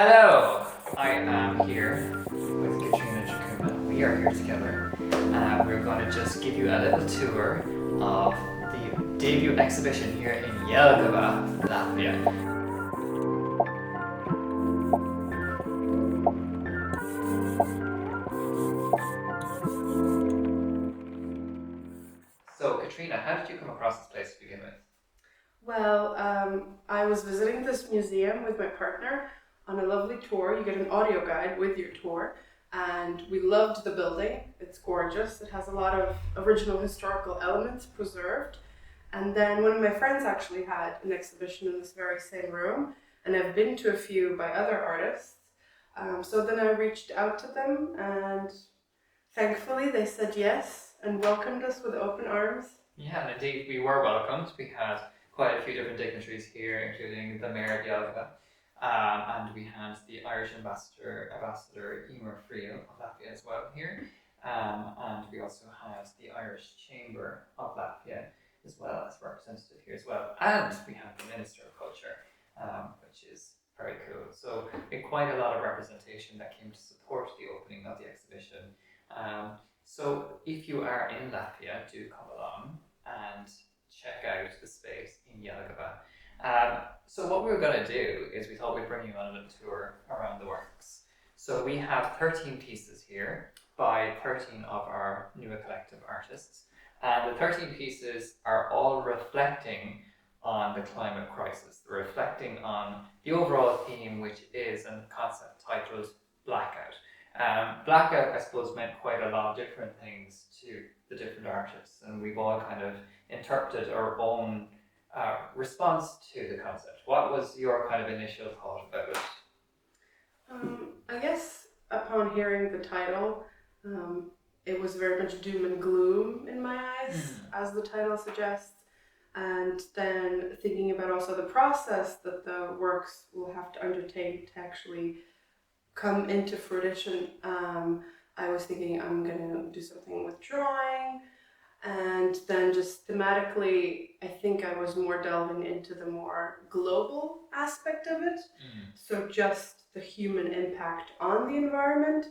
Hello! I am here with Katrina and Tracuma. We are here together. We're going to just give you a little tour of the debut exhibition here in Jelgava, Latvia. So, Katrina, how did you come across this place to begin with? I was visiting this museum with my partner on a lovely tour. You get an audio guide with your tour, and we loved the building. It's gorgeous. It has a lot of original historical elements preserved. And then one of my friends actually had an exhibition in this very same room, and I've been to a few by other artists. So then I reached out to them, and thankfully they said yes and welcomed us with open arms. Yeah, and indeed, we were welcomed. We had quite a few different dignitaries here, including the Mayor of Jelgava, and we had the Irish Ambassador Eamonn of Latvia as well here, and we also had the Irish Chamber of Latvia as well as representative here as well, and we had the Minister of Culture, which is very cool. So we had quite a lot of representation that came to support the opening of the exhibition. So if you are in Latvia, do come along and check out the space in Jelgava. So what we were going to do is we thought we'd bring you on a little tour around the works. So we have 13 pieces here by 13 of our newer collective artists. And the 13 pieces are all reflecting on the climate crisis. They're reflecting on the overall theme, which is a concept titled Blackout. Blackout, I suppose, meant quite a lot of different things to the different artists, and we've all kind of interpreted our own response to the concept. What was your kind of initial thought about it? I guess upon hearing the title, it was very much doom and gloom in my eyes, as the title suggests. And then thinking about also the process that the works will have to undertake to actually come into fruition. I was thinking I'm gonna do something with drawing, and then just thematically, I think I was more delving into the more global aspect of it. So just the human impact on the environment,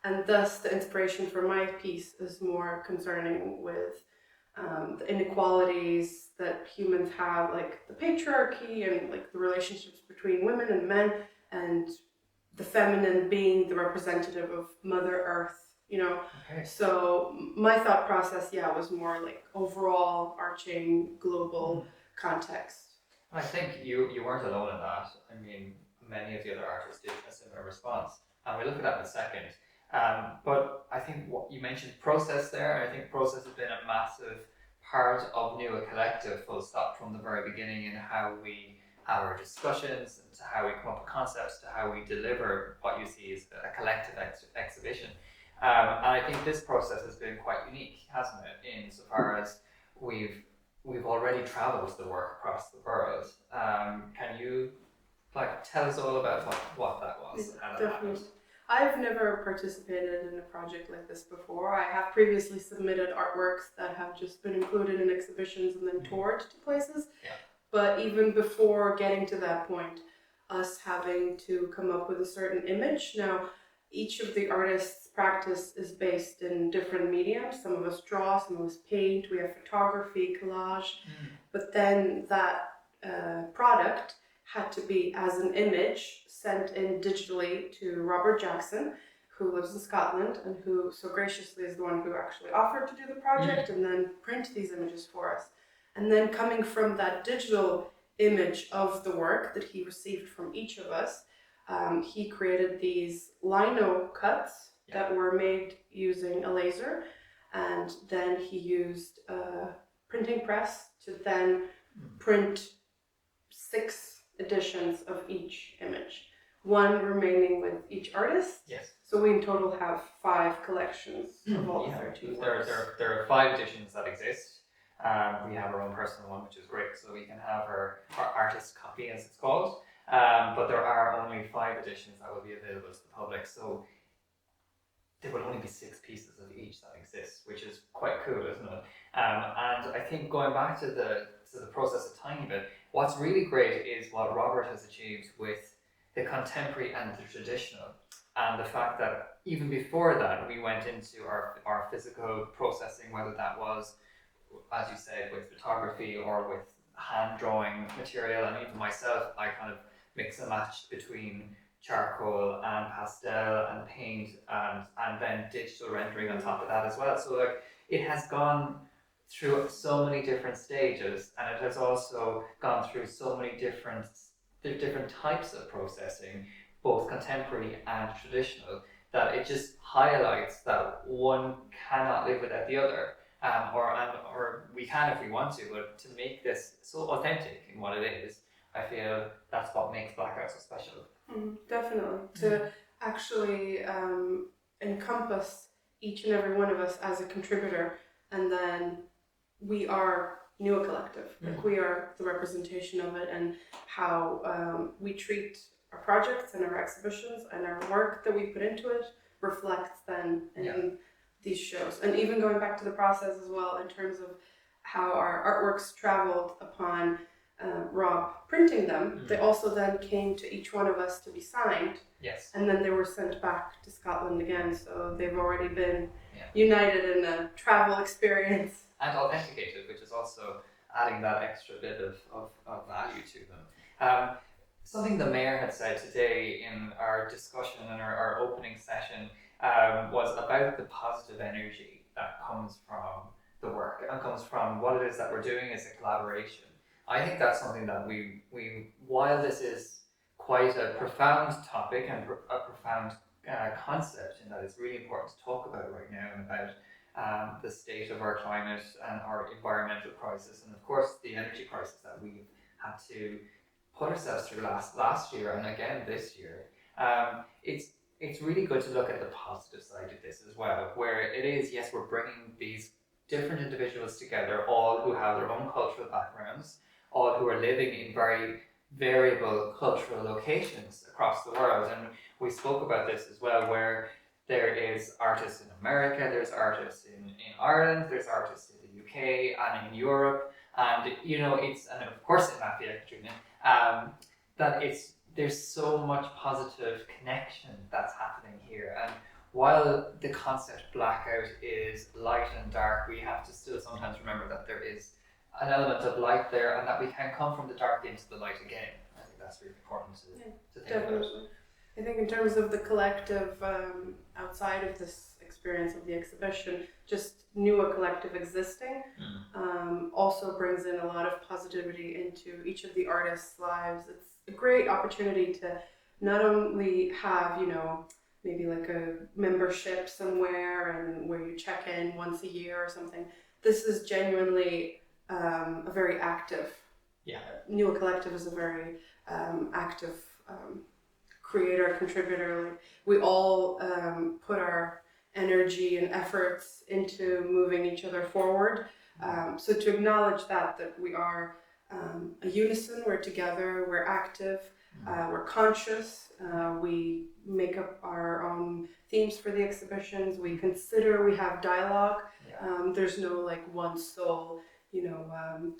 and thus the inspiration for my piece is more concerning with the inequalities that humans have, like the patriarchy and like the relationships between women and men, and the feminine being the representative of Mother Earth, you know. Okay. So my thought process, yeah, was more like overall arching global context. I think you weren't alone in that. I mean, many of the other artists did a similar response, and we'll look at that in a second. But I think what you mentioned process there, and I think process has been a massive part of New a Collective, full stop, from the very beginning, in how we have our discussions, and to how we come up with concepts, to how we deliver what you see as a collective exhibition. And I think this process has been quite unique, hasn't it, insofar as we've already travelled the work across the world. Can you tell us all about what that was and how that happened? I've never participated in a project like this before. I have previously submitted artworks that have just been included in exhibitions and then toured to places. Yeah. But even before getting to that point, us having to come up with a certain image. Now, each of the artists' practice is based in different mediums. Some of us draw, some of us paint, we have photography, collage. But then that product had to be as an image sent in digitally to Robert Jackson, who lives in Scotland and who so graciously is the one who actually offered to do the project and then print these images for us. And then coming from that digital image of the work that he received from each of us, he created these lino cuts that were made using a laser, and then he used a printing press to then print 6 editions of each image, one remaining with each artist. Yes. So we in total have 5 collections of all the 13 works. There are 5 editions that exist. We have our own personal one, which is great, so we can have our artist copy, as it's called. But there are only 5 editions that will be available to the public, so there will only be 6 pieces of each that exist, which is quite cool, isn't it? And I think going back to the process a tiny bit, what's really great is what Robert has achieved with the contemporary and the traditional. And the fact that even before that, we went into our physical processing, whether that was, as you said, with photography or with hand drawing material, and even myself, I kind of mix and match between charcoal and pastel and paint and then digital rendering on top of that as well. So like it has gone through so many different stages, and it has also gone through so many different types of processing, both contemporary and traditional, that it just highlights that one cannot live without the other. Or we can if we want to, but to make this so authentic in what it is, I feel that's what makes Blackout so special. Definitely. To actually encompass each and every one of us as a contributor, and then we are New Collective. Like we are the representation of it, and how we treat our projects and our exhibitions and our work that we put into it reflects then in these shows. And even going back to the process as well, in terms of how our artworks traveled upon Rob printing them, they also then came to each one of us to be signed. Yes. And then they were sent back to Scotland again, so they've already been united in a travel experience. And authenticated, which is also adding that extra bit of value to them. Something the mayor had said today in our discussion in our opening session was about the positive energy that comes from the work and comes from what it is that we're doing as a collaboration. I think that's something that we while this is quite a profound topic and a profound concept, and that it's really important to talk about right now, and about the state of our climate and our environmental crisis, and of course the energy crisis that we've had to put ourselves through last year and again this year. It's really good to look at the positive side of this as well, where it is, yes, we're bringing these different individuals together, all who have their own cultural backgrounds, all who are living in very variable cultural locations across the world. And we spoke about this as well, where there is artists in America, there's artists in Ireland, there's artists in the UK and in Europe, and and of course in Latvia, Katrina, that there's so much positive connection that's happening here. And while the concept Blackout is light and dark, we have to still sometimes remember that there is an element of light there, and that we can come from the dark into the light again. I think that's really important to think definitely. about. I think in terms of the collective, outside of this experience of the exhibition, just New Collective existing also brings in a lot of positivity into each of the artists' lives. It's a great opportunity to not only have, maybe like a membership somewhere and where you check in once a year or something. This is genuinely a very active. New Collective is a very active creator, contributor. Like we all put our energy and efforts into moving each other forward. So to acknowledge that we are a unison, we're together, we're active, we're conscious, we make up our own themes for the exhibitions, we have dialogue. There's no like one sole,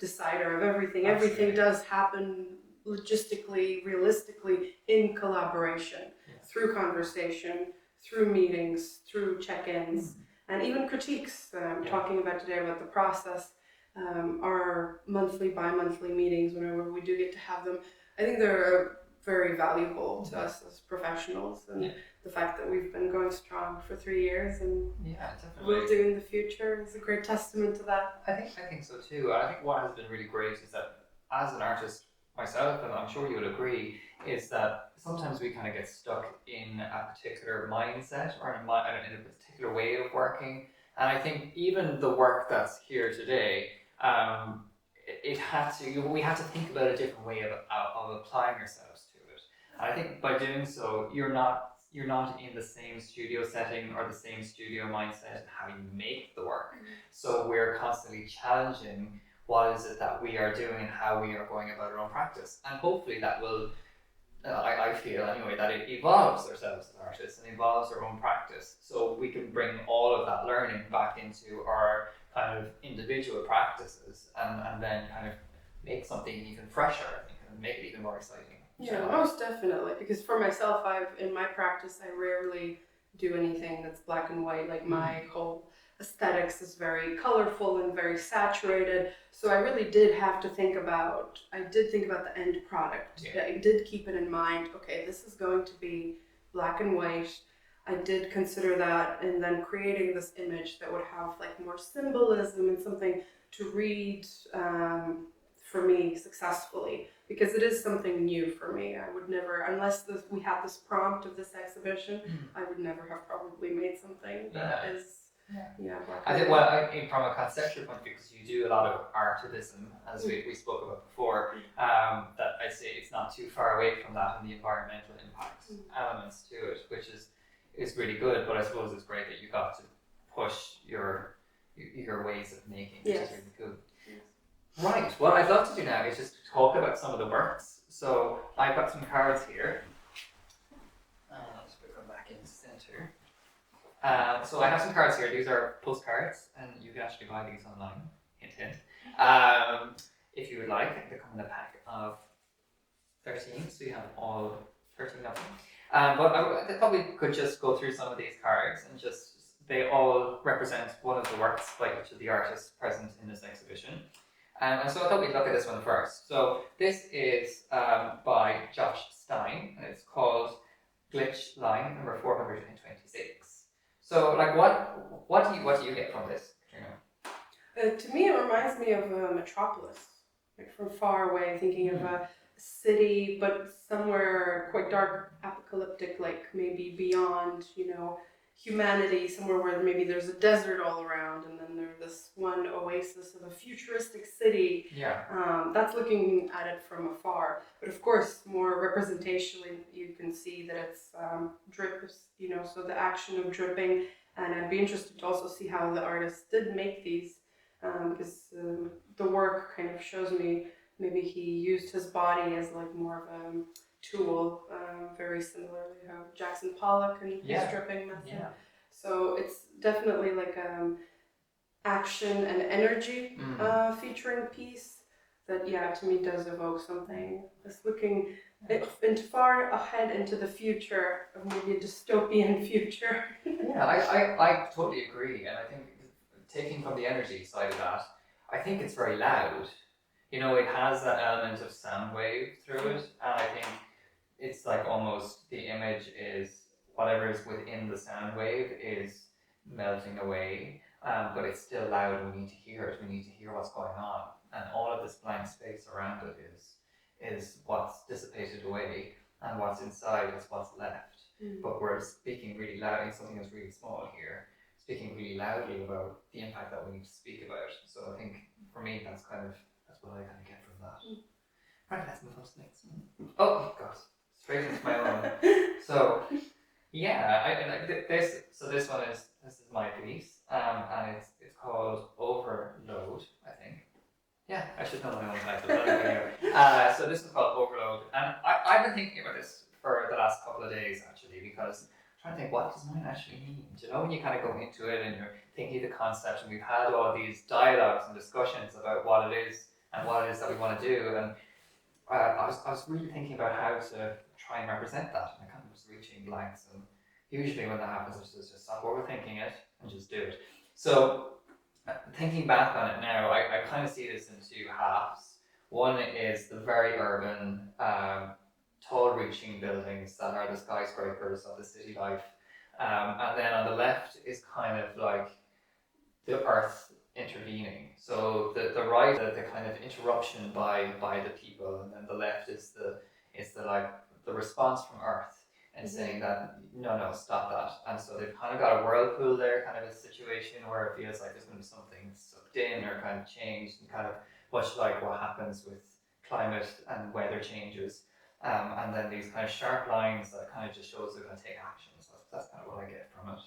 decider of everything. Absolutely. Everything does happen logistically, realistically, in collaboration, through conversation, through meetings, through check-ins, and even critiques. Talking about today about the process, our monthly, bi-monthly meetings, whenever we do get to have them, I think they're very valuable to us as professionals, and the fact that we've been going strong for 3 years and will do in the future is a great testament to that. I think so too. I think what has been really great is that as an artist myself, and I'm sure you would agree, is that sometimes we kind of get stuck in a particular mindset or in a particular way of working. And I think even the work that's here today, we have to think about a different way of applying ourselves to it. And I think by doing so, you're not in the same studio setting or the same studio mindset how you make the work. So we're constantly challenging what is it that we are doing and how we are going about our own practice. And hopefully that will, I feel anyway, that it evolves ourselves as artists and evolves our own practice. So we can bring all of that learning back into our kind of individual practices and then kind of make something even fresher and make it even more exciting. Yeah, most definitely. Because for myself, in my practice, I rarely do anything that's black and white. Like my whole aesthetics is very colorful and very saturated. So I really did have to think about. I did think about the end product. Yeah. I did keep it in mind. Okay, this is going to be black and white. I did consider that, and then creating this image that would have like more symbolism and something to read for me successfully, because it is something new for me. I would never, unless we had this prompt of this exhibition, I would never have probably made something that is, black I and think, white. from a conceptual point of view, because you do a lot of artivism, as we spoke about before, that I'd say it's not too far away from that and the environmental impact elements to it, which is really good. But I suppose it's great that you got to push your ways of making, which is really cool. Right, what I'd love to do now is just talk about some of the works. So I've got some cards here. Let's put them back in the center. So I have some cards here. These are postcards, and you can actually buy these online. Hint, hint. If you would like, they come in a pack of 13, so you have all 13 of them. But I probably could just go through some of these cards and they all represent one of the works by each of the artists present in this exhibition. And so I thought we'd look at this one first. So this is by Josh Stein, and it's called Glitch Line number 426. So, like, what do you get from this, Katrina? To me, it reminds me of a metropolis, like from far away, thinking of a city, but somewhere quite dark, apocalyptic, like maybe beyond, humanity, somewhere where maybe there's a desert all around, and then there's this one oasis of a futuristic city. That's looking at it from afar. But of course, more representationally, you can see that it's drips, so the action of dripping. And I'd be interested to also see how the artist did make these, because the work kind of shows me maybe he used his body as like more of a tool, very similarly how Jackson Pollock and his dripping method. So it's definitely like action and energy featuring piece that to me does evoke something. It's looking far ahead into the future of maybe a dystopian future. I totally agree, and I think taking from the energy side of that, I think it's very loud. It has that element of sound wave through it, and I think it's like almost the image is whatever is within the sound wave is melting away, but it's still loud and we need to hear it. We need to hear what's going on, and all of this blank space around it is what's dissipated away, and what's inside is what's left. But we're speaking really loudly, something that's really small here, speaking really loudly about the impact that we need to speak about. So I think for me that's what I kind of get from that. Right, let's move on to the next one. Oh God, straight into my own. So this one is my piece, and it's called Overload, I think. Yeah, I should know my own title. So this is called Overload, and I've been thinking about this for the last couple of days actually, because I'm trying to think, what does mine actually mean? When you kind of go into it and you're thinking of the concept, and we've had all these dialogues and discussions about what it is and what it is that we want to do, and I was really thinking about how to try and represent that, and I kind of was reaching blanks, and usually when that happens I just stop overthinking it and just do it. So thinking back on it now, I kind of see this in two halves. One is the very urban, tall reaching buildings that are the skyscrapers of the city life, and then on the left is kind of like the earth intervening. So the right, the kind of interruption by the people, and then the left is the response from earth and saying that no, stop that. And so they've kind of got a whirlpool there, kind of a situation where it feels like there's going to be something sucked in or kind of changed, and kind of much like what happens with climate and weather changes. And then these kind of sharp lines that kind of just shows they're going to take action. So that's kind of what I get from it.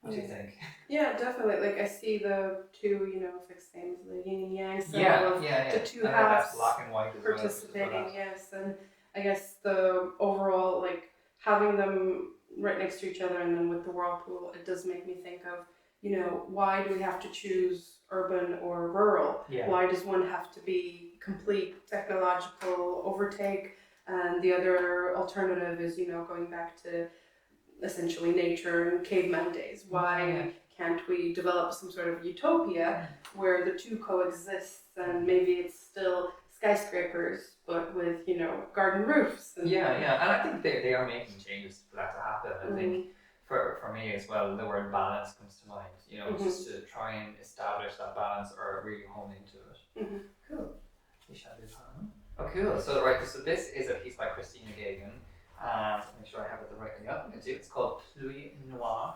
What do you think? Yeah, definitely. Like I see the two, it's like same as the yin and yang symbol of the two halves black and white as participating. well. Yes, and I guess the overall, like having them right next to each other, and then with the whirlpool, it does make me think of, why do we have to choose urban or rural? Why does one have to be complete technological overtake? And the other alternative is, going back to essentially nature and caveman days. Why can't we develop some sort of utopia where the two coexist, and maybe it's still skyscrapers but with garden roofs? And and I think they are making changes for that to happen. I think for me as well, the word balance comes to mind, just to try and establish that balance or really hone into it. Cool. We shall do that. Oh, cool. So, right, so this is a piece by Christina Gagan. Make sure I have it the right way up. It's called Pluie Noire.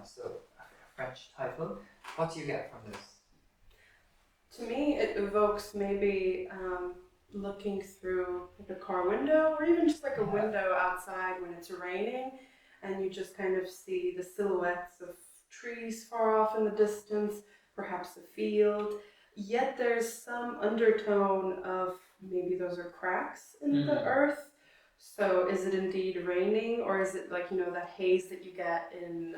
So, a French title. What do you get from this? To me, it evokes maybe looking through the car window, or even just like a window outside when it's raining, and you just kind of see the silhouettes of trees far off in the distance, perhaps a field. Yet there's some undertone of maybe those are cracks in the earth. So is it indeed raining, or is it like, that haze that you get in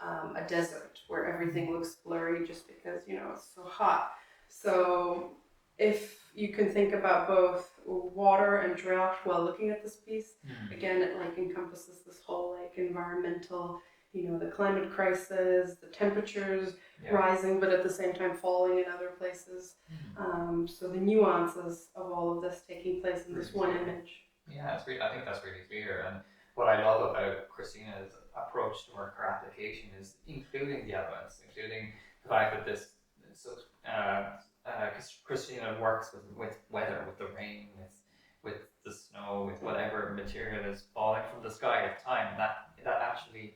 a desert where everything looks blurry just because, it's so hot? So if you can think about both water and drought while looking at this piece, again, it like encompasses this whole like environmental, the climate crisis, the temperatures rising, but at the same time falling in other places. So the nuances of all of this taking place in this one image. Yeah, it's really, I think that's really clear. And what I love about Christina's approach to her application is including the elements, including the fact that this, so Christina works with weather, with the rain, with the snow, with whatever material is falling from the sky at the time. And that actually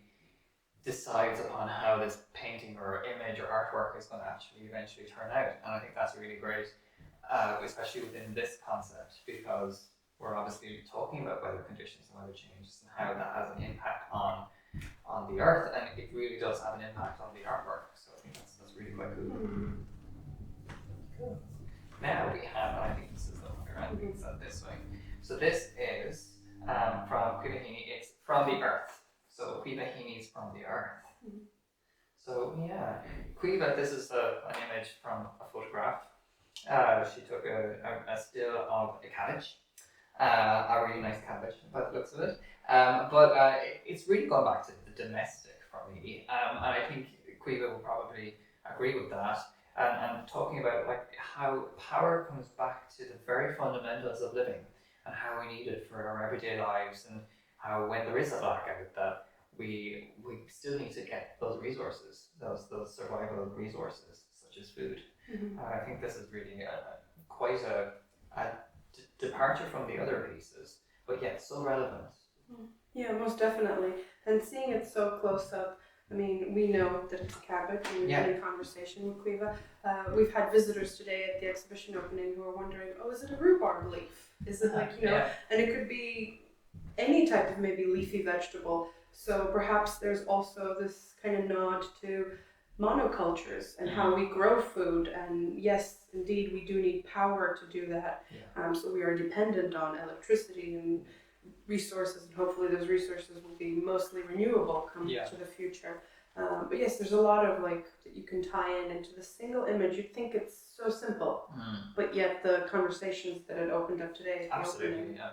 decides upon how this painting or image or artwork is going to actually eventually turn out. And I think that's really great, especially within this concept, because we're obviously talking about weather conditions and weather changes and how that has an impact on the earth, and it really does have an impact on the artwork. So I think that's really quite cool. Cool. Now we have, I think this is the one around this way. So this is from Quivahini. It's from the earth. So Quivahini is from the earth. So yeah, Quiva, this is an image from a photograph. She took a still of a cabbage. A really nice cabbage by the looks of it. But it's really gone back to the domestic for me. And I think Quiva will probably agree with that. And talking about like how power comes back to the very fundamentals of living and how we need it for our everyday lives, and how when there is a blackout that we still need to get those resources, those survival resources such as food. I think this is really quite a departure from the other pieces, but yet so relevant. Yeah, most definitely. And seeing it so close up, I mean, we know that it's cabbage, and we've been in conversation with Quiva. We've had visitors today at the exhibition opening who are wondering, oh, is it a rhubarb leaf? Is it like, and it could be any type of maybe leafy vegetable. So perhaps there's also this kind of nod to monocultures and how we grow food. And yes, indeed, we do need power to do that. So we are dependent on electricity and resources, and hopefully those resources will be mostly renewable come to the future. But yes, there's a lot of like that you can tie into the single image. You'd think it's so simple, but yet the conversations that it opened up today. Absolutely, no,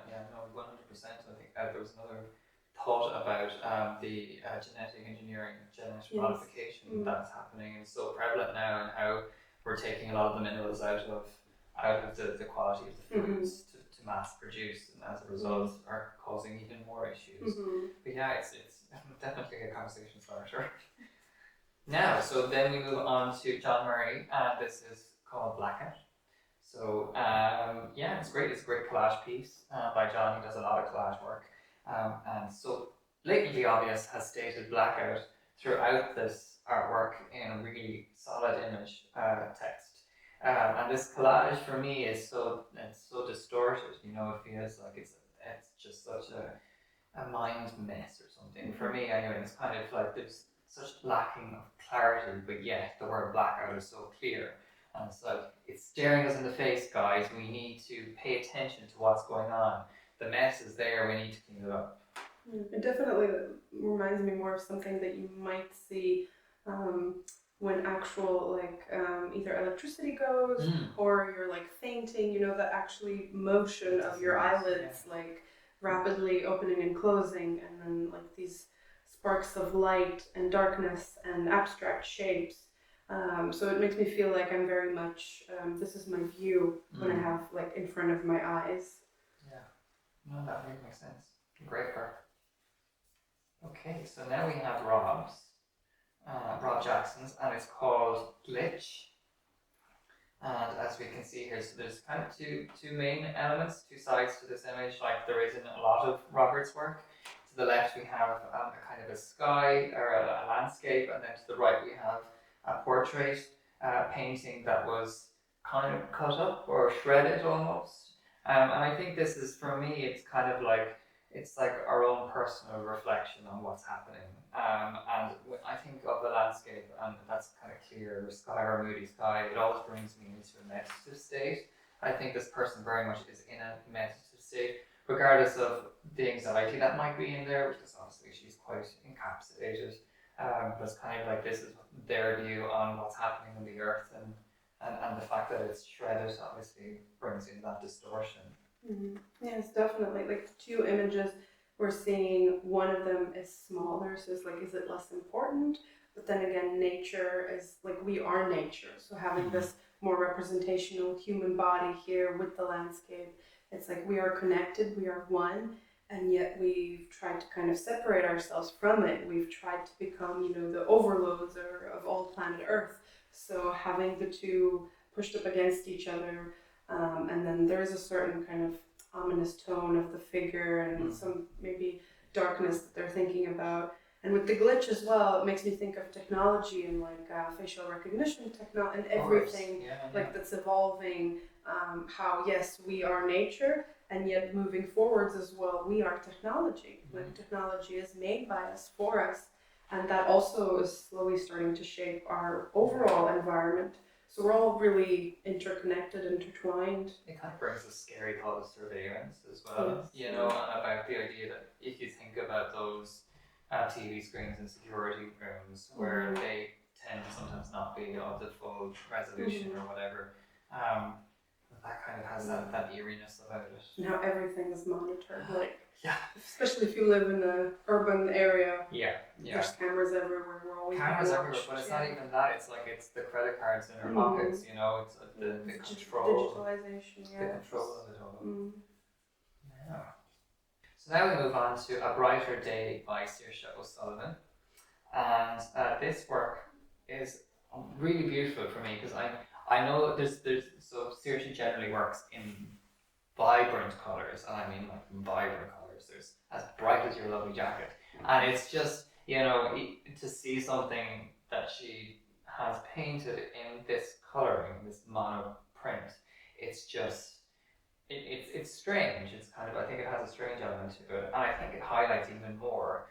100%. I think there was another thought about the genetic engineering, genetic modification that's happening and so prevalent now, and how we're taking a lot of the minerals out of the quality of the foods to mass produce, and as a result are causing even more issues. But yeah, it's definitely a conversation starter. Now, so then we move on to John Murray, and this is called Blackout. So it's great. It's a great collage piece by John. He does a lot of collage work, and so blatantly obvious has stated Blackout throughout this artwork in a really solid image text. And this collage for me is so distorted. It feels like it's just such a mind mess or something. For me, anyway, it's kind of like there's such lacking of clarity, but yet the word blackout is so clear. And it's like, it's staring us in the face, guys. We need to pay attention to what's going on. The mess is there, we need to clean it up. It definitely reminds me more of something that you might see when actual either electricity goes or you're like fainting, the actually motion of your eyelids like rapidly opening and closing, and then like these sparks of light and darkness and abstract shapes. So it makes me feel like I'm very much, this is my view when I have like in front of my eyes. Yeah, no, that really makes sense. Great work. Okay, so now we have Rob's, Rob Jackson's, and it's called Glitch. And as we can see here, so there's kind of two main elements, two sides to this image, like there is in a lot of Robert's work. To the left we have a kind of a sky or a landscape, and then to the right we have a portrait painting that was kind of cut up or shredded almost. And I think this is, for me, it's kind of like, it's like our own personal reflection on what's happening. And I think of the landscape, and that's kind of clear sky or moody sky, it always brings me into a meditative state. I think this person very much is in a meditative state, regardless of the anxiety that might be in there, because obviously she's quite encapsulated. But it's kind of like this is their view on what's happening on the earth, and the fact that it's shredded obviously brings in that distortion. Mm-hmm. Yes, definitely. Like the two images we're seeing, one of them is smaller, so it's like, is it less important? But then again, nature is like, we are nature, so having this more representational human body here with the landscape, it's like we are connected, we are one, and yet we've tried to kind of separate ourselves from it. We've tried to become, the overloads of all planet Earth. So having the two pushed up against each other, and then there's a certain kind of ominous tone of the figure and some maybe darkness that they're thinking about. And with the glitch as well, it makes me think of technology and like facial recognition technology and everything that's evolving. How yes, we are nature, and yet moving forwards as well, we are technology. Like technology is made by us for us, and that also is slowly starting to shape our overall environment. So we're all really interconnected, intertwined. It kind of brings a scary thought of surveillance as well, and about the idea that if you think about those TV screens in security rooms where they tend to sometimes not be of the full resolution or whatever, that kind of has that eeriness about it. Now everything is monitored, especially if you live in an urban area. There's cameras everywhere. We're always cameras everywhere, but it's not even that. It's like it's the credit cards in our pockets. It's the control, digitalization, the control of it all. Yeah. So now we move on to A Brighter Day by Saoirse O'Sullivan, and this work is really beautiful for me because I know there's so Saoirse generally works in vibrant colors, and I mean like vibrant colors. There's as bright as your lovely jacket, and it's just to see something that she has painted in this coloring, this mono print. It's just it's strange. It's kind of, I think it has a strange element to it, and I think it highlights even more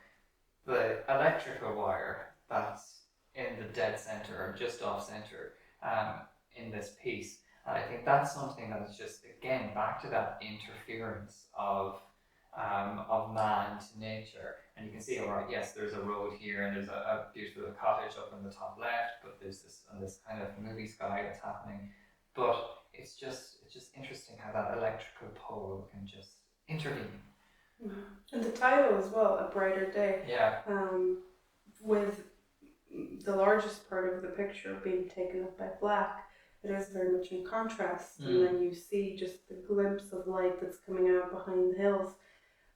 the electrical wire that's in the dead center or just off center in this piece. And I think that's something that is just, again, back to that interference of man to nature. And you can see, all right, yes, there's a road here, and there's a beautiful cottage up in the top left, but there's this kind of movie sky that's happening. But it's just interesting how that electrical pole can just intervene. And the title as well, A Brighter Day. Yeah. With the largest part of the picture being taken up by black, it is very much in contrast. And then you see just the glimpse of light that's coming out behind the hills,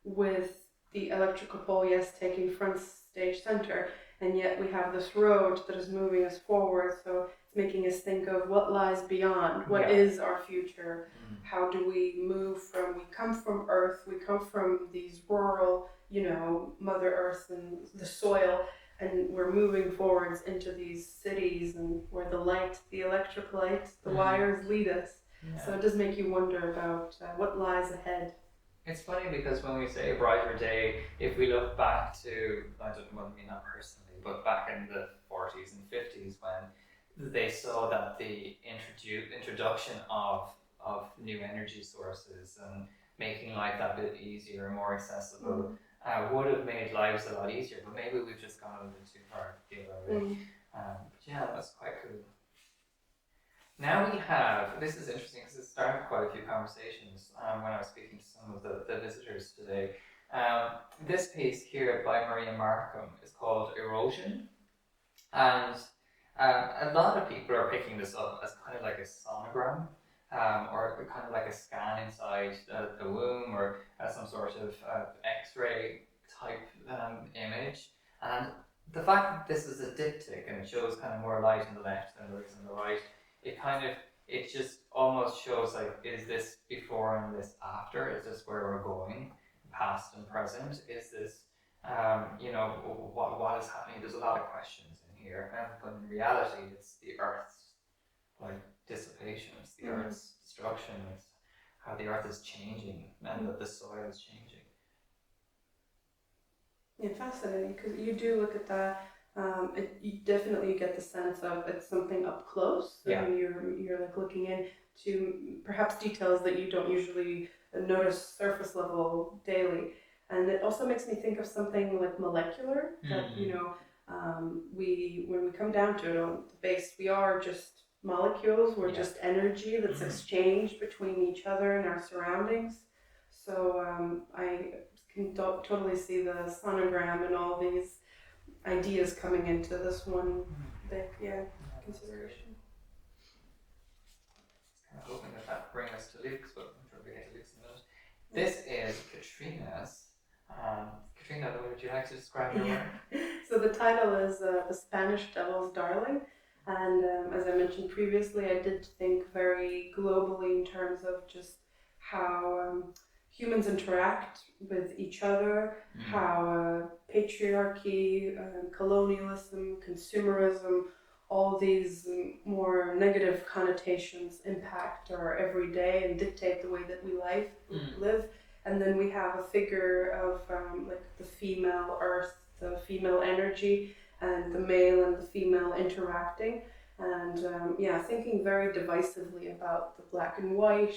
with the electrical pole, yes, taking front stage center, and yet we have this road that is moving us forward. So it's making us think of what lies beyond, what is our future, how do we move from, we come from Earth, we come from these rural, Mother Earth and the soil, and we're moving forwards into these cities, and where the light, the electric light, the wires lead us. So it does make you wonder about what lies ahead. It's funny because when we say A Brighter Day, if we look back to, I don't know, I mean not personally, but back in the 40s and 50s when they saw that the introduction of new energy sources and making life that bit easier and more accessible would have made lives a lot easier, but maybe we've just gone a little bit too far the other way. But yeah, that's quite cool. Now we have, this is interesting because it started quite a few conversations when I was speaking to some of the visitors today. This piece here by Maria Markham is called Erosion, and a lot of people are picking this up as kind of like a sonogram, or kind of like a scan inside the womb, or some sort of X-ray type image. And the fact that this is a diptych and it shows kind of more light on the left than there is on the right, it just almost shows like, is this before and this after? Is this where we're going, past and present? Is this what is happening? There's a lot of questions in here, but in reality, it's the Earth's like dissipation, it's the Earth's destruction, it's how the Earth is changing and that the soil is changing. Yeah, fascinating, because you do look at that. You definitely get the sense of it's something up close. Yeah. And you're like looking into perhaps details that you don't usually notice surface level daily. And it also makes me think of something like molecular, that when we come down to it, on the base, we are just molecules. We're just energy that's exchanged between each other and our surroundings. So I can totally see the sonogram and all these ideas coming into this one big consideration. Kind of hoping that brings us to Luke's, but I'm sure we get to Luke's in a minute. This is Katrina's. Katrina, would you like to describe your work? So the title is The Spanish Devil's Darling. And as I mentioned previously, I did think very globally in terms of just how humans interact with each other, how patriarchy, colonialism, consumerism, all these more negative connotations impact our everyday and dictate the way that we live. And then we have a figure of like the female earth, the female energy, and the male and the female interacting. And thinking very divisively about the black and white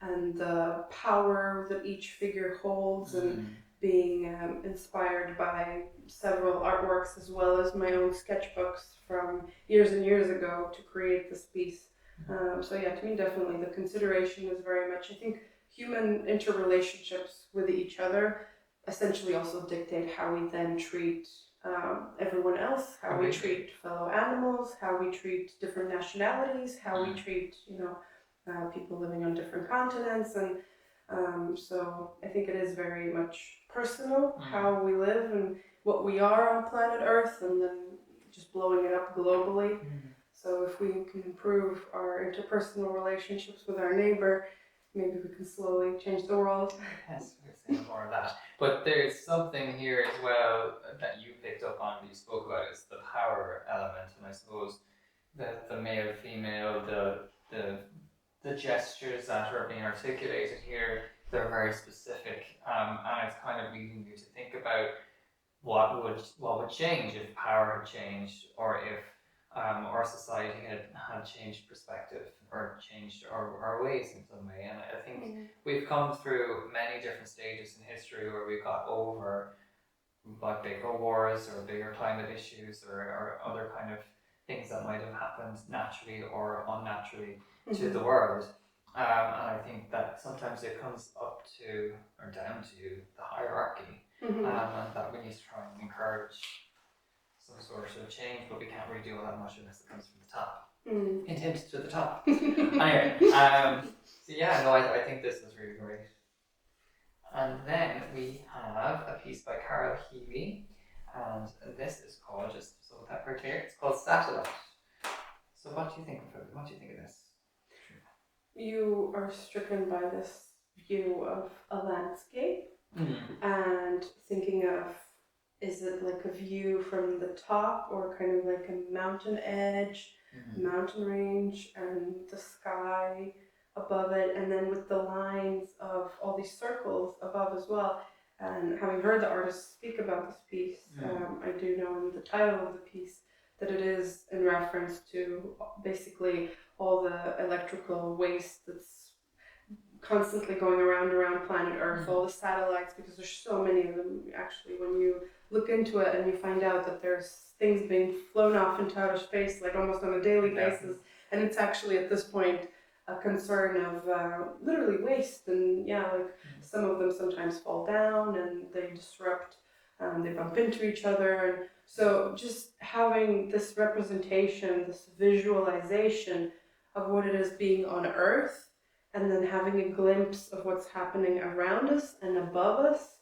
and the power that each figure holds, and being inspired by several artworks as well as my own sketchbooks from years and years ago to create this piece. To me, definitely the consideration is very much, I think, human interrelationships with each other essentially also dictate how we then treat everyone else, how we treat fellow animals, how we treat different nationalities, how we treat people living on different continents. And so I think it is very much personal how we live and what we are on planet Earth, and then just blowing it up globally. So if we can improve our interpersonal relationships with our neighbor, maybe we can slowly change the world. Yes, we'll say more of that. But there's something here as well that you picked up on, that you spoke about, is the power element. And I suppose that the male, female, the gestures that are being articulated here, they're very specific, and it's kind of leading you to think about what would change if power had changed, or if our society had changed perspective, or changed our ways in some way. And I think we've come through many different stages in history where we've got over like bigger wars or bigger climate issues, or other kind of things that might have happened naturally or unnaturally to the world. And I think that sometimes it comes up to, or down to, the hierarchy, and that we need to try and encourage some sort of change, but we can't really do all that much unless it comes from the top. Hint to the top. Anyway, I think this is really great. And then we have a piece by Carol Healy, and this is called, just so that we're clear, it's called Satellite. So what do you think of it? What do you think of this? You are stricken by this view of a landscape, and thinking of, is it like a view from the top, or kind of like a mountain edge, mountain range, and the sky above it, and then with the lines of all these circles above as well. And having heard the artist speak about this piece, I do know in the title of the piece that it is in reference to basically all the electrical waste that's constantly going around planet Earth, all the satellites, because there's so many of them. Actually, when you look into it and you find out that there's things being flown off into outer space, like almost on a daily basis, and it's actually at this point a concern of literally waste. And like some of them sometimes fall down and they disrupt. They bump into each other, and so just having this representation, this visualization of what it is being on Earth, and then having a glimpse of what's happening around us and above us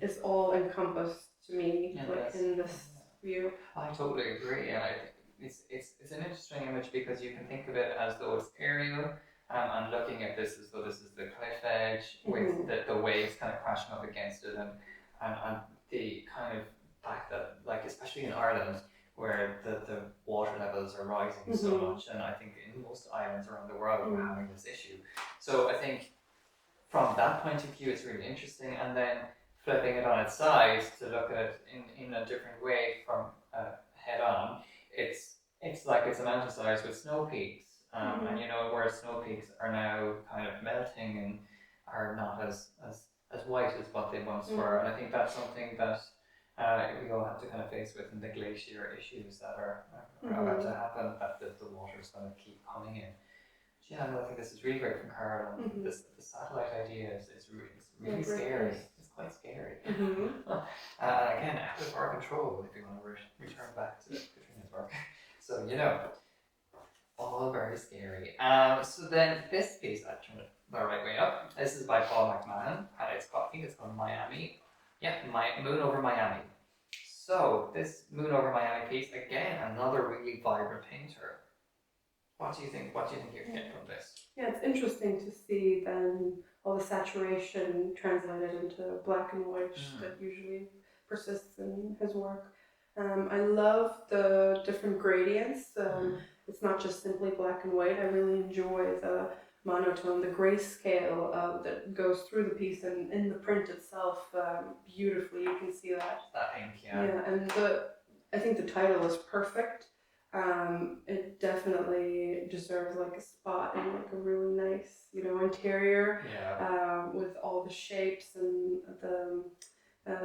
is all encompassed to me, like in this view. I totally agree, and I think it's an interesting image because you can think of it as though it's aerial, and looking at this as though this is the cliff edge with the waves kind of crashing up against it, and the kind of fact that, like, especially in Ireland, where the water levels are rising so much, and I think in most islands around the world we're having this issue. So I think from that point of view it's really interesting, and then flipping it on its side to look at it in a different way from head on, it's like it's a mountain with snow peaks, and where snow peaks are now kind of melting and are not as white as what they once were, and I think that's something that we all have to kind of face with in the glacier issues that are about to happen, that the water is going to keep coming in. Yeah, no, I think this is really great from Carol, and the satellite idea is really scary. It's quite scary. Again, out of our control if you want to return back to Katrina's work. So, all very scary. So then this piece, I turned it the right way up. This is by Paul McMahon, and I think it's called Miami. Yeah, Moon Over Miami. So this Moon Over Miami piece, again, another really vibrant painter. What do you think you can get from this? Yeah, it's interesting to see then all the saturation translated into black and white that usually persists in his work. I love the different gradients. It's not just simply black and white. I really enjoy the monotone, the grayscale that goes through the piece and in the print itself beautifully. You can see that. That ink, yeah. Yeah, and I think the title is perfect. It definitely deserves like a spot in like a really nice, interior. With all the shapes and the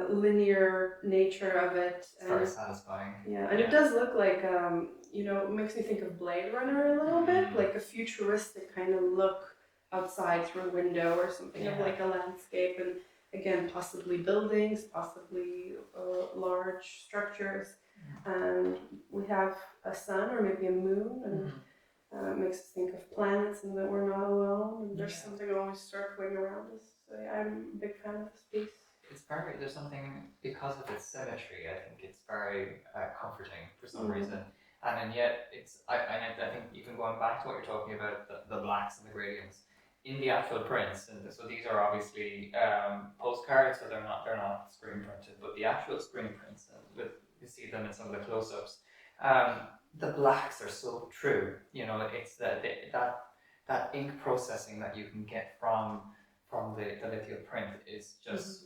linear nature of it. It's very satisfying. Yeah, and it does look like, it makes me think of Blade Runner a little bit, like a futuristic kind of look outside through a window or something of like a landscape, and again, possibly buildings, possibly large structures. And we have a sun or maybe a moon, and it makes us think of planets and that we're not alone, and there's something always circling around us. So I'm a big fan of this piece. There's something, because of its symmetry, I think it's very comforting for some reason. And yet I think even going back to what you're talking about, the blacks and the gradients, in the actual prints, and so these are obviously postcards, so they're not screen printed, but the actual screen prints, and you see them in some of the close-ups, the blacks are so true. It's that ink processing that you can get from the litho print is just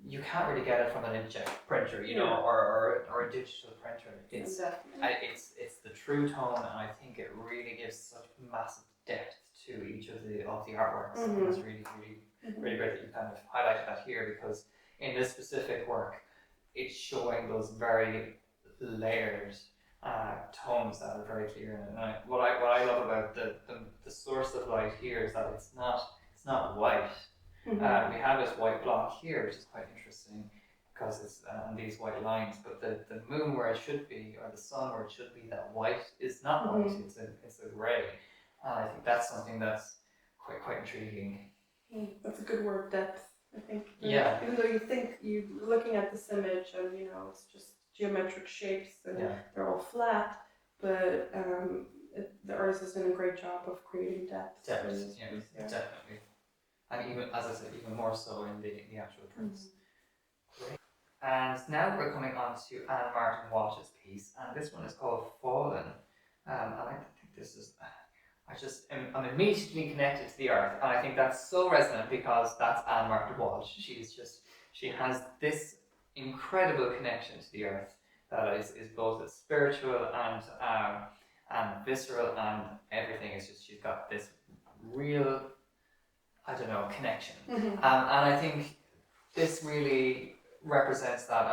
you can't really get it from an inkjet printer, or a digital printer. It's the true tone, and I think it really gives such massive depth to each of the artworks. And it's really great that you kind of highlighted that here, because in this specific work, it's showing those very layered tones that are very clear. And what I love about the source of light here is that it's not white. We have this white block here, which is quite interesting because it's and these white lines. But the moon where it should be, or the sun where it should be, that white is not white. It's a grey. And I think that's something that's quite intriguing. That's a good word, depth. I think. Yeah. Even though you think you're looking at this image and it's just geometric shapes and they're all flat, but the artist has done a great job of creating depth. Definitely. And even, as I said, even more so in the actual prints. Great. And now we're coming on to Anne Martin Walsh's piece, and this one is called Fallen. And I think this is. I'm immediately connected to the earth, and I think that's so resonant because that's Anne Martin Walsh. She has this incredible connection to the earth that is both as spiritual and visceral, and everything is just, she's got this real I don't know, connection. Mhm. And I think this really represents that.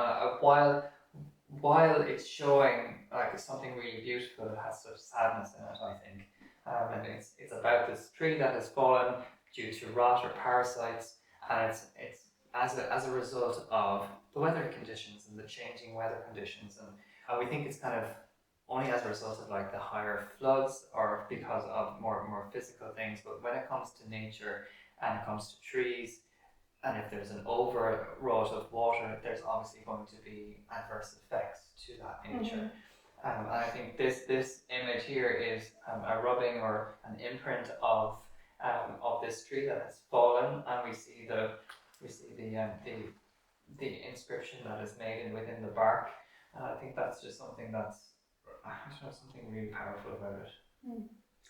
While it's showing like it's something really beautiful, it has such sadness in it, I think. And it's about this tree that has fallen due to rot or parasites, and it's as a result of the weather conditions and the changing weather conditions, and we think it's kind of only as a result of like the higher floods or because of more physical things. But when it comes to nature and it comes to trees, and if there's an overwrought of water, there's obviously going to be adverse effects to that nature. And I think this image here is a rubbing or an imprint of this tree that has fallen, and we see the inscription that is made within the bark. And I think that's just something that's something really powerful about it.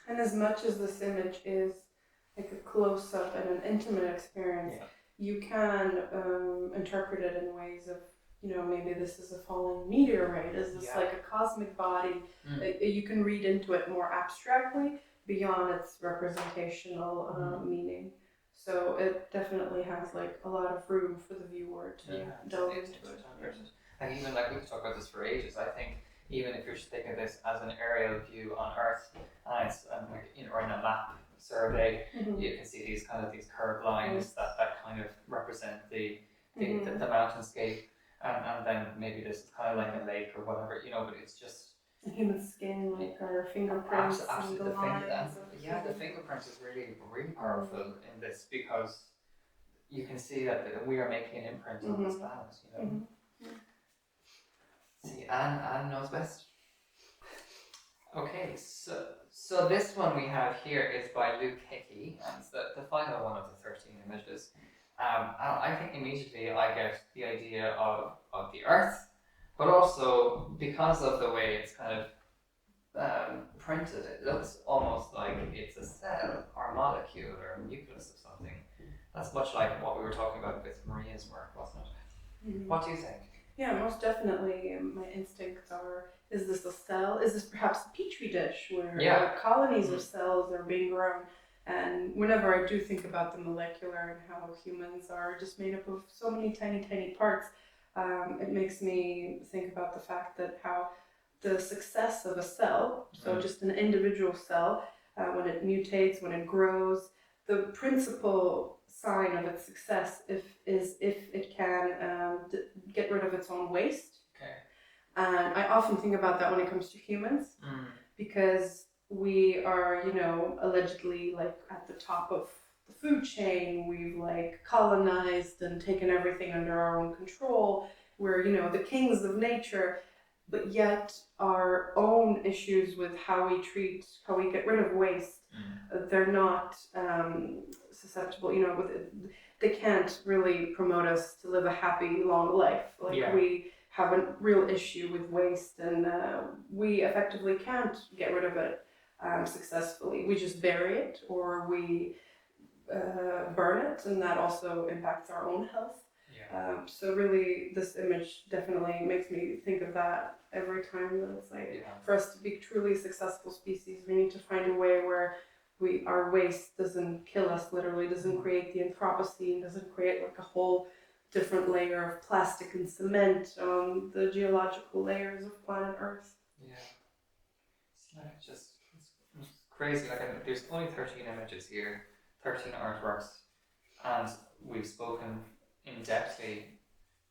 And as much as this image is like a close up and an intimate experience, you can interpret it in ways of, maybe this is a falling meteorite, is this like a cosmic body? You can read into it more abstractly beyond its representational meaning. So it definitely has like a lot of room for the viewer to delve into it. And even like we could talk about this for ages. I think even if you're just thinking of this as an aerial view on Earth, and it's or in a map survey, you can see these curved lines that kind of represent the mountainscape, and then maybe this is kind of like a lake or whatever, but it's just a human skin, like our fingerprints. Absolutely, the fingerprint is really powerful in this, because you can see that we are making an imprint on this planet. See, Anne knows best. Okay, so this one we have here is by Luke Hickey, and it's the final one of the 13 images. I think immediately I get the idea of the Earth, but also because of the way it's kind of printed, it looks almost like it's a cell or molecule or a nucleus of something. That's much like what we were talking about with Maria's work, wasn't it? What do you think? Yeah, most definitely. My instincts are: is this a cell? Is this perhaps a petri dish where colonies of cells are being grown? And whenever I do think about the molecular and how humans are just made up of so many tiny parts, it makes me think about the fact that how the success of a cell, so just an individual cell, when it mutates, when it grows, the principal sign of its success is if it can get rid of its own waste. Okay. And I often think about that when it comes to humans, because we are, allegedly like at the top of the food chain. We've like colonized and taken everything under our own control. We're, the kings of nature. But yet our own issues with how we get rid of waste, they're not susceptible, they can't really promote us to live a happy, long life. We have a real issue with waste, and we effectively can't get rid of it successfully. We just bury it, or we burn it, and that also impacts our own health. So really, this image definitely makes me think of that every time. That it's like, for us to be truly successful species, we need to find a way where our waste doesn't kill us, literally doesn't create the Anthropocene, doesn't create like a whole different layer of plastic and cement on the geological layers of planet Earth. It's crazy. There's only 13 images here, 13 artworks, and we've spoken in depthly,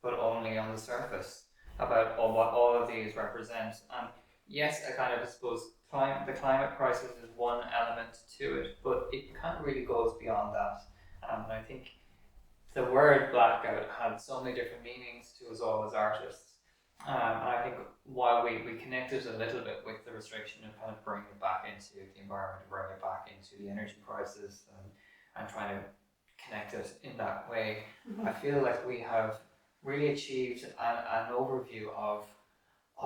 but only on the surface, about what all of these represent. And yes, I suppose the climate crisis is one element to it, but it kind of really goes beyond that. And I think the word blackout had so many different meanings to us all as artists. And I think while we connected a little bit with the restriction and kind of bringing it back into the environment, bring it back into the energy crisis, and trying to connect it in that way, I feel like we have really achieved an overview of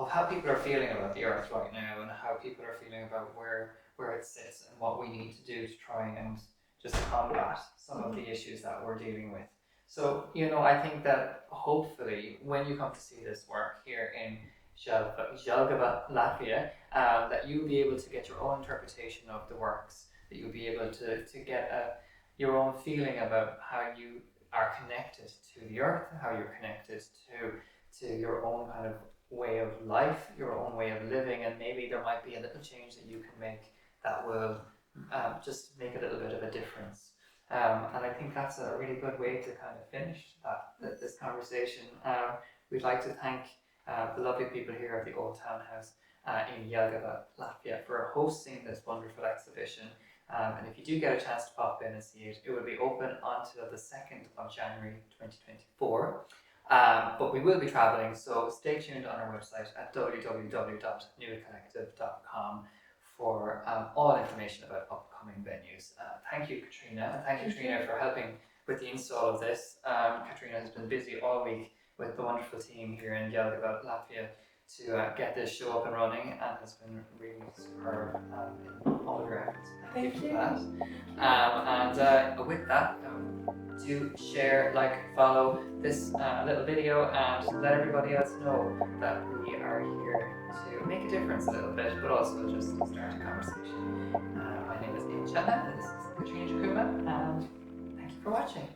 how people are feeling about the Earth right now, and how people are feeling about where it sits and what we need to do to try and just combat some of the issues that we're dealing with. So, I think that hopefully when you come to see this work here in Jelgava, Latvia, that you'll be able to get your own interpretation of the works, that you'll be able to get your own feeling about how you are connected to the earth, how you're connected to your own kind of way of life, your own way of living, and maybe there might be a little change that you can make that will just make a little bit of a difference. And I think that's a really good way to kind of finish this conversation. We'd like to thank the lovely people here at the Old Town House in Jelgava, Latvia, for hosting this wonderful exhibition. And if you do get a chance to pop in and see it, it will be open until the 2nd of January 2024. But we will be travelling, so stay tuned on our website at www.newcollective.com for all information about upcoming venues. Thank you, Katrina, and thank you, Katrina, for helping with the install of this. Katrina has been busy all week with the wonderful team here in Jelgava, Latvia, to get this show up and running, and has been really superb in all of your efforts. Thank you for that. And with that, do share, like, follow this little video, and let everybody else know that we are here to make a difference a little bit, but also just start a conversation. My name is Eamonn, and this is Katrina Tracuma, and thank you for watching.